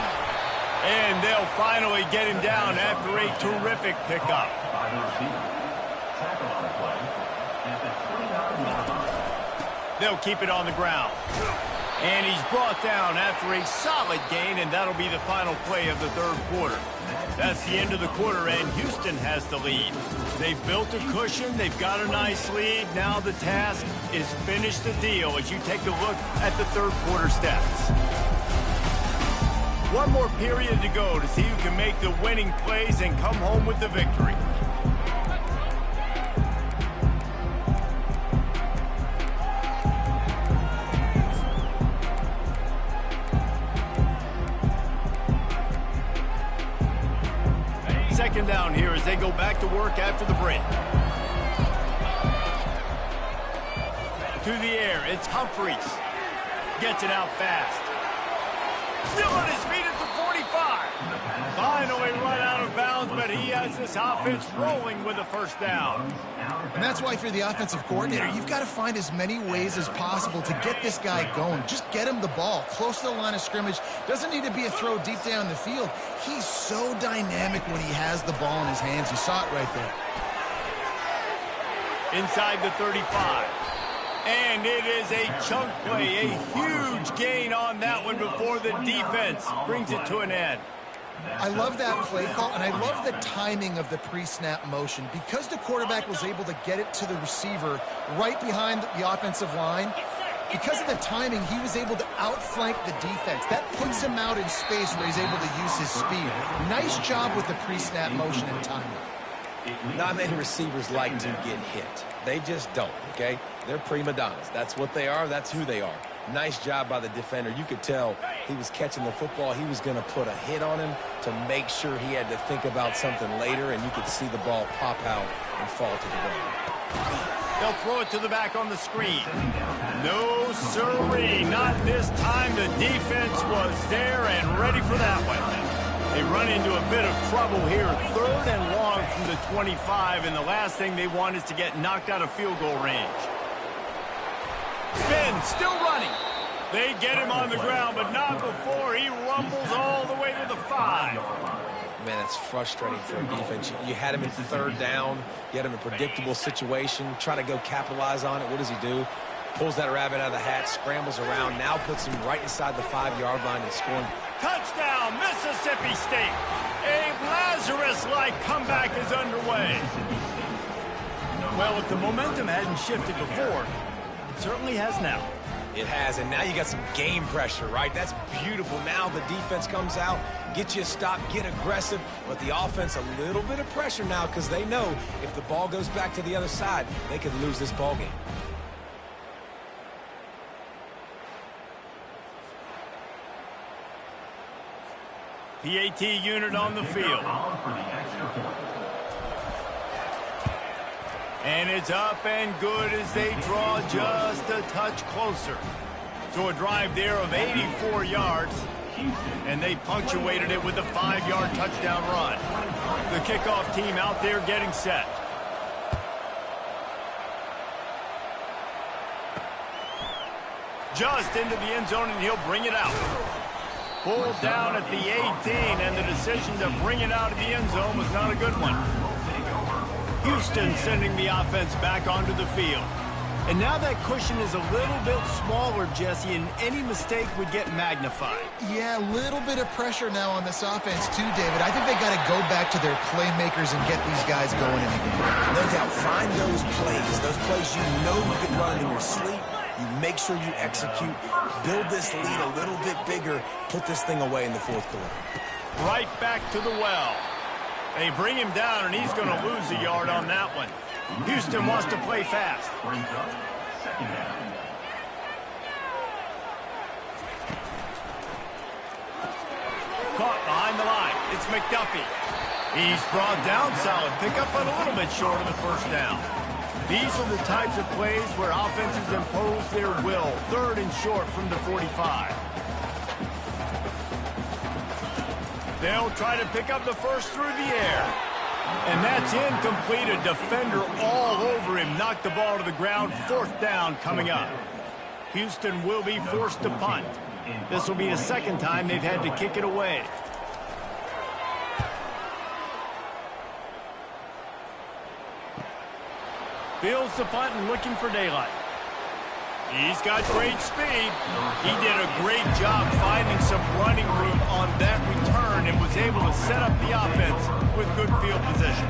And they'll finally get him down after a terrific pickup. They'll keep it on the ground. And he's brought down after a solid gain, and that'll be the final play of the third quarter. That's the end of the quarter, and Houston has the lead. They've built a cushion. They've got a nice lead. Now the task is finish the deal as you take a look at the third quarter stats. One more period to go to see who can make the winning plays and come home with the victory. Second down here as they go back to work after the break. To the air, it's Humphries. Gets it out fast. Still on his feet at the 45. Finally run out of bounds, but he has this offense rolling with a first down. And that's why if you're the offensive coordinator, you've got to find as many ways as possible to get this guy going. Just get him the ball close to the line of scrimmage. Doesn't need to be a throw deep down the field. He's so dynamic when he has the ball in his hands. You saw it right there. Inside the 35. And it is a chunk play, a huge gain on that one before the defense brings it to an end. I love that play call, and I love the timing of the pre-snap motion. Because the quarterback was able to get it to the receiver right behind the offensive line, because of the timing, he was able to outflank the defense. That puts him out in space where he's able to use his speed. Nice job with the pre-snap motion and timing. Not many receivers like to get hit. They just don't, okay? They're prima donnas. That's what they are. That's who they are. Nice job by the defender. You could tell he was catching the football. He was going to put a hit on him to make sure he had to think about something later, and you could see the ball pop out and fall to the ground. They'll throw it to the back on the screen. No, sirree. Not this time. The defense was there and ready for that one. They run into a bit of trouble here. 3rd and long from the 25, and the last thing they want is to get knocked out of field goal range. Spin, still running. They get him on the ground, but not before he rumbles all the way to the 5. Man, that's frustrating for a defense. You had him in 3rd down. You had him in a predictable situation. Try to go capitalize on it. What does he do? Pulls that rabbit out of the hat, scrambles around, now puts him right inside the 5-yard line and scoring. Touchdown, Mississippi State. A Lazarus-like comeback is underway. Well, if the momentum hadn't shifted before, it certainly has now. It has, and now you got some game pressure, right? That's beautiful. Now the defense comes out, get you a stop, get aggressive, but the offense a little bit of pressure now because they know if the ball goes back to the other side, they could lose this ball game. PAT unit on the field. And it's up and good as they draw just a touch closer. So a drive there of 84 yards, and they punctuated it with a 5-yard touchdown run. The kickoff team out there getting set. Just into the end zone, and he'll bring it out. Pulled down at the 18, and the decision to bring it out of the end zone was not a good one. Houston sending the offense back onto the field. And now that cushion is a little bit smaller, Jesse, and any mistake would get magnified. Yeah, a little bit of pressure now on this offense too, David. I think they got to go back to their playmakers and get these guys going in the game. No doubt, find those plays you know you can run in your sleep. You make sure you execute, build this lead a little bit bigger, put this thing away in the 4th quarter. Right back to the well. They bring him down, and he's going to lose a yard on that one. Houston wants to play fast. Caught behind the line. It's McDuffie. He's brought down, solid pickup, but a little bit short of the 1st down. These are the types of plays where offenses impose their will. 3rd and short from the 45. They'll try to pick up the 1st through the air. And that's incomplete. A defender all over him. Knocked the ball to the ground. 4th down coming up. Houston will be forced to punt. This will be the 2nd time they've had to kick it away. Fields the punt and looking for daylight. He's got great speed. He did a great job finding some running room on that return and was able to set up the offense with good field position.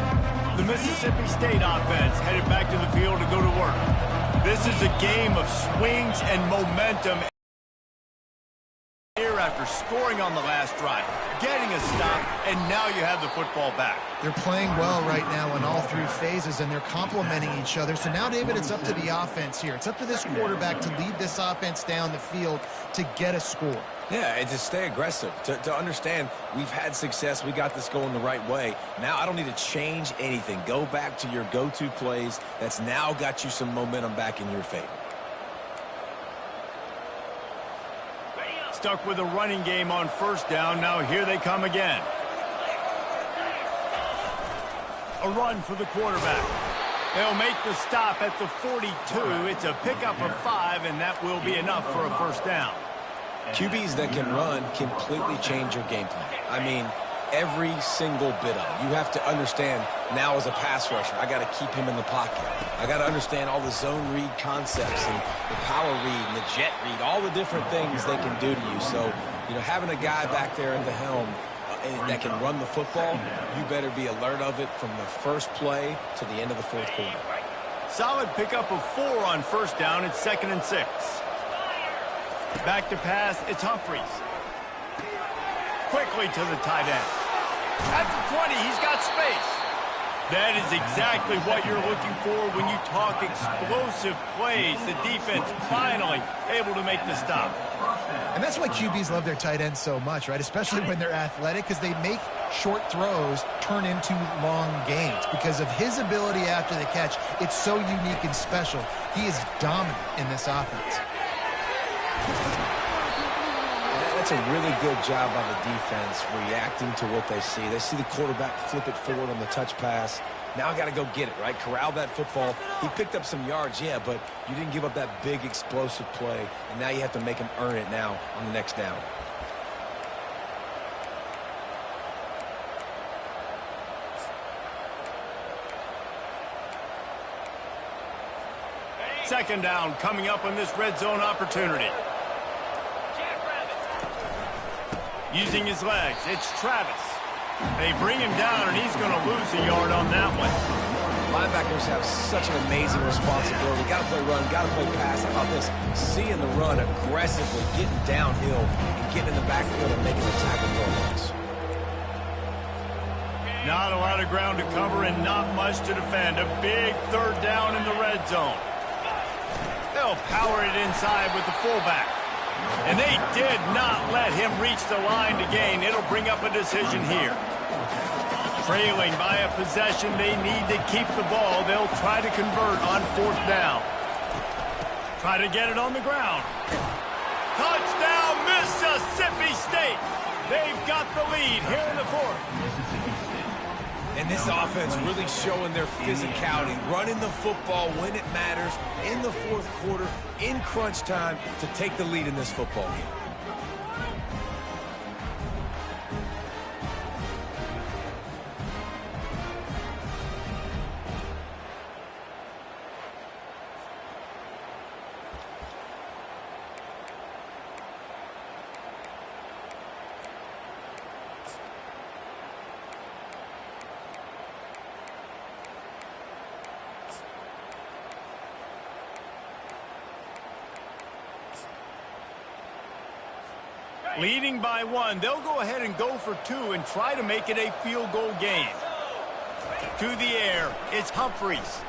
The Mississippi State offense headed back to the field to go to work. This is a game of swings and momentum. Here after scoring on the last drive, getting a stop, and now you have the football back. They're playing well right now in all 3 phases, and they're complementing each other. So now, David, it's up to the offense here. It's up to this quarterback to lead this offense down the field to get a score. Yeah, and to stay aggressive, to understand we've had success, we got this going the right way. Now I don't need to change anything. Go back to your go-to plays. That's now got you some momentum back in your favor. Stuck with a running game on 1st down. Now here they come again. A run for the quarterback. They'll make the stop at the 42. It's a pickup of 5, and that will be enough for a 1st down. QBs that can run completely change your game plan. I mean, every single bit of it. You have to understand now as a pass rusher, I got to keep him in the pocket. I got to understand all the zone read concepts and the power read and the jet read, all the different things they can do to you. So, you know, having a guy back there in the helm that can run the football, you better be alert of it from the 1st play to the end of the 4th quarter. Solid pickup of 4 on 1st down. It's 2nd and 6. Back to pass. It's Humphries. Quickly to the tight end. At the 20, he's got space. That is exactly what you're looking for when you talk explosive plays. The defense finally able to make the stop. And that's why QBs love their tight ends so much, right? Especially when they're athletic, because they make short throws turn into long gains. Because of his ability after the catch, it's so unique and special. He is dominant in this offense. That's a really good job by the defense, reacting to what they see. They see the quarterback flip it forward on the touch pass. Now I got to go get it, right? Corral that football. He picked up some yards, yeah, but you didn't give up that big explosive play, and now you have to make him earn it now on the next down. Second down coming up on this red zone opportunity. Using his legs, it's Travis. They bring him down, and he's going to lose a yard on that one. Linebackers have such an amazing responsibility. Got to play run, got to play pass. How about this? Seeing the run aggressively, getting downhill, and getting in the backfield and making the tackle for a loss. Not a lot of ground to cover and not much to defend. A big third down in the red zone. They'll power it inside with the fullback. And they did not let him reach the line to gain. It'll bring up a decision here. Trailing by a possession, they need to keep the ball. They'll try to convert on fourth down. Try to get it on the ground. Touchdown, Mississippi State. They've got the lead here in the fourth. And this offense really showing their physicality, running the football when it matters, in the fourth quarter, in crunch time, to take the lead in this football game. Leading by one, they'll go ahead and go for two and try to make it a field goal game. To the air, it's Humphreys.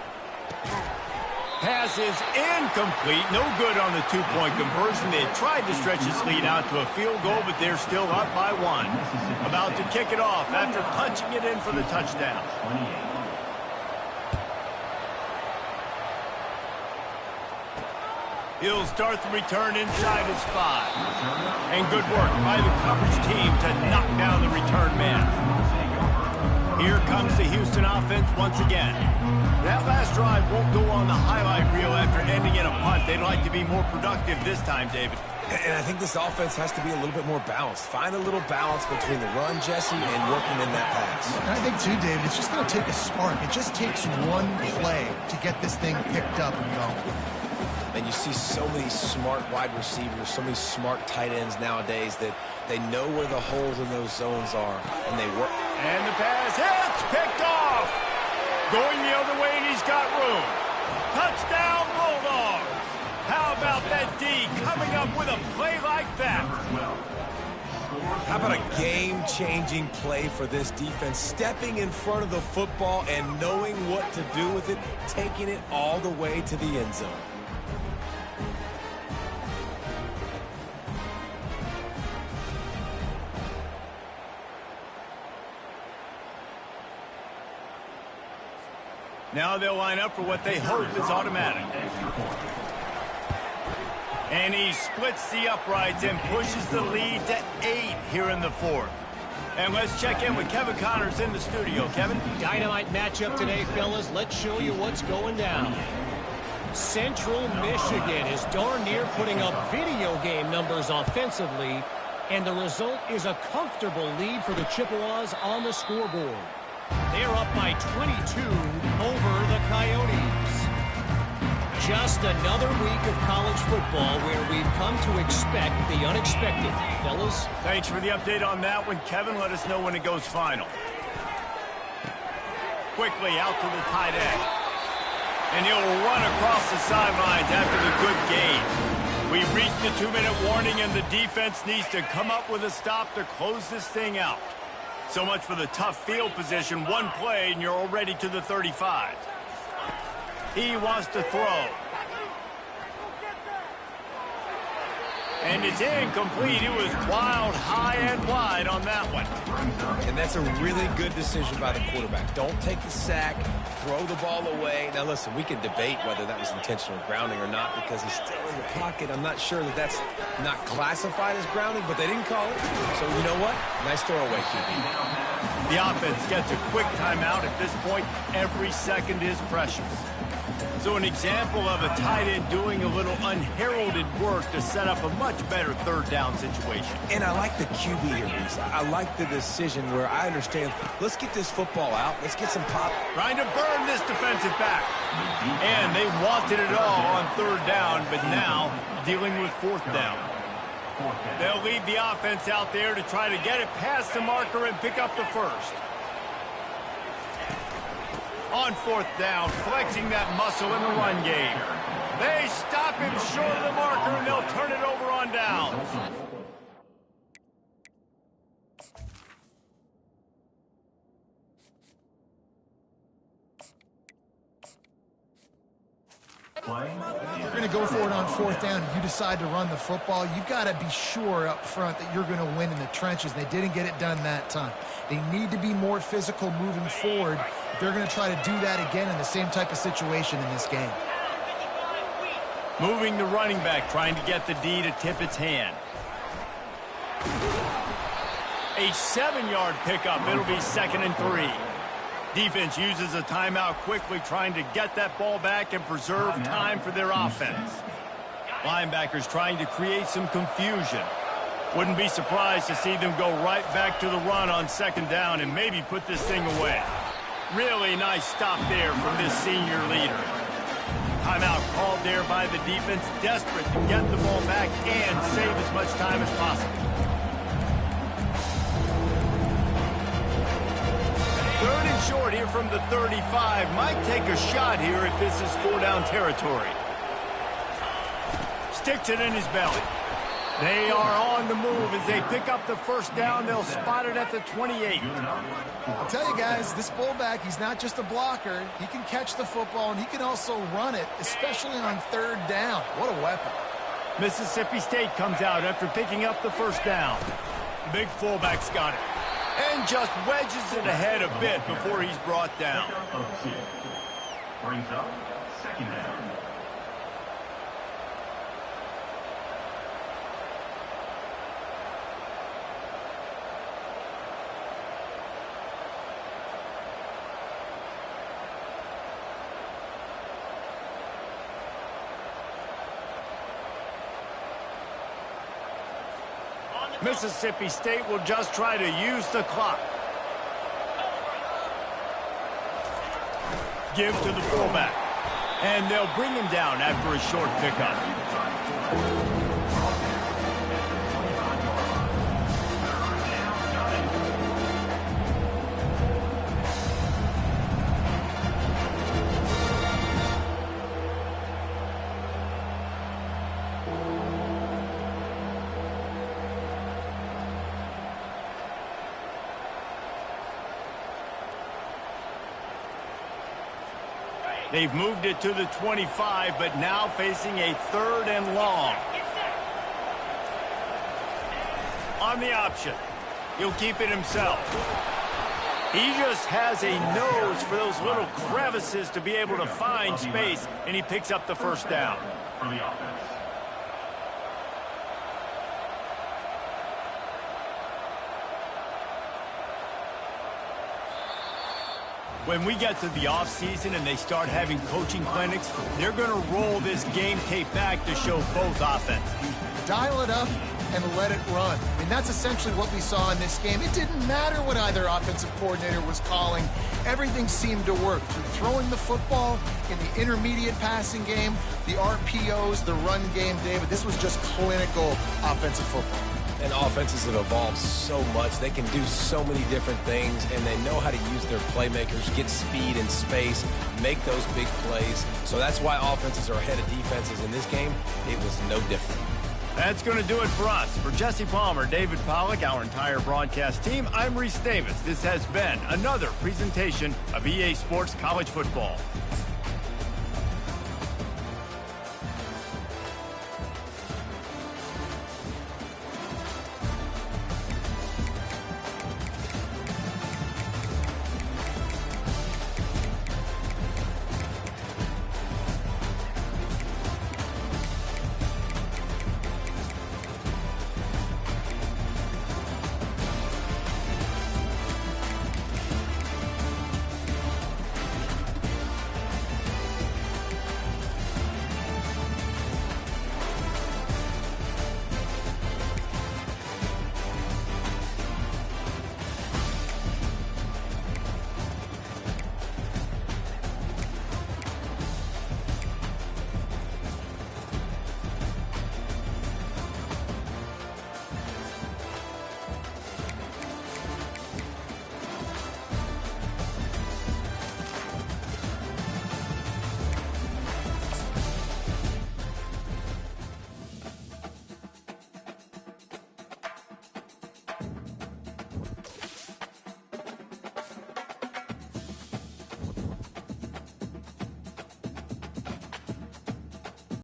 Pass is incomplete, no good on the two-point conversion. They tried to stretch this lead out to a field goal, but they're still up by one. About to kick it off after punching it in for the touchdown. He'll start the return inside his 5. And good work by the coverage team to knock down the return man. Here comes the Houston offense once again. That last drive won't go on the highlight reel after ending in a punt. They'd like to be more productive this time, David. And I think this offense has to be a little bit more balanced. Find a little balance between the run, Jesse, and working in that pass. And I think, too, David, it's just going to take a spark. It just takes one play to get this thing picked up and going. And you see so many smart wide receivers, so many smart tight ends nowadays that they know where the holes in those zones are, and they work. And the pass hits, picked off. Going the other way, and he's got room. Touchdown, Bulldogs. How about that D coming up with a play like that? How about a game-changing play for this defense, stepping in front of the football and knowing what to do with it, taking it all the way to the end zone. Now they'll line up for what they hope is automatic. And he splits the uprights and pushes the lead to 8 here in the fourth. And let's check in with Kevin Connors in the studio. Kevin? Dynamite matchup today, fellas. Let's show you what's going down. Central Michigan is darn near putting up video game numbers offensively, and the result is a comfortable lead for the Chippewas on the scoreboard. They're up by 22 over the Coyotes. Just another week of college football where we've come to expect the unexpected. Fellas? Thanks for the update on that one, Kevin. Let us know when it goes final. Quickly out to the tight end. And he'll run across the sidelines after the good gain. We've reached the 2-minute warning, and the defense needs to come up with a stop to close this thing out. So much for the tough field position. One play, and you're already to the 35. He wants to throw. And it's incomplete. It was wild, high and wide on that one. And that's a really good decision by the quarterback. Don't take the sack, throw the ball away. Now, listen, we can debate whether that was intentional grounding or not because he's still in the pocket. I'm not sure that that's not classified as grounding, but they didn't call it. So, you know what? Nice throwaway, QB. The offense gets a quick timeout. At this point, every second is precious. So an example of a tight end doing a little unheralded work to set up a much better third down situation. And I like the QB here, Reese. I like the decision where I understand, let's get this football out. Let's get some pop. Trying to burn this defensive back. And they wanted it all on third down, but now dealing with fourth down. They'll leave the offense out there to try to get it past the marker and pick up the first. On fourth down, flexing that muscle in the run game. They stop him short of the marker, and they'll turn it over on downs. You're going to go for it on fourth down. If you decide to run the football, you've got to be sure up front that you're going to win in the trenches. They didn't get it done that time. They need to be more physical moving forward. They're going to try to do that again in the same type of situation in this game. Moving the running back, trying to get the D to tip its hand. A 7-yard pickup. It'll be 2nd and 3. Defense uses a timeout quickly, trying to get that ball back and preserve time for their offense. Linebackers trying to create some confusion. Wouldn't be surprised to see them go right back to the run on 2nd down and maybe put this thing away. Really nice stop there from this senior leader. Timeout called there by the defense, desperate to get the ball back and save as much time as possible. 3rd and short here from the 35. Might take a shot here if this is 4-down territory. Sticks it in his belly. They are on the move as they pick up the first down. They'll spot it at the 28. I'll tell you guys, this fullback, he's not just a blocker. He can catch the football, and he can also run it, especially on 3rd down. What a weapon. Mississippi State comes out after picking up the first down. Big fullback's got it. And just wedges it ahead a bit before he's brought down. Brings up 2nd down. Mississippi State will just try to use the clock. Give to the fullback. And they'll bring him down after a short pickup. They've moved it to the 25, but now facing a 3rd and long. On the option. He'll keep it himself. He just has a nose for those little crevices to be able to find space, and he picks up the first down. For the offense. When we get to the offseason and they start having coaching clinics, they're going to roll this game tape back to show both offenses. Dial it up and let it run. I mean, that's essentially what we saw in this game. It didn't matter what either offensive coordinator was calling. Everything seemed to work. Through throwing the football, in the intermediate passing game, the RPOs, the run game, David, this was just clinical offensive football. And offenses have evolved so much. They can do so many different things, and they know how to use their playmakers, get speed and space, make those big plays. So that's why offenses are ahead of defenses in this game. It was no different. That's going to do it for us. For Jesse Palmer, David Pollack, our entire broadcast team, I'm Reese Davis. This has been another presentation of EA Sports College Football.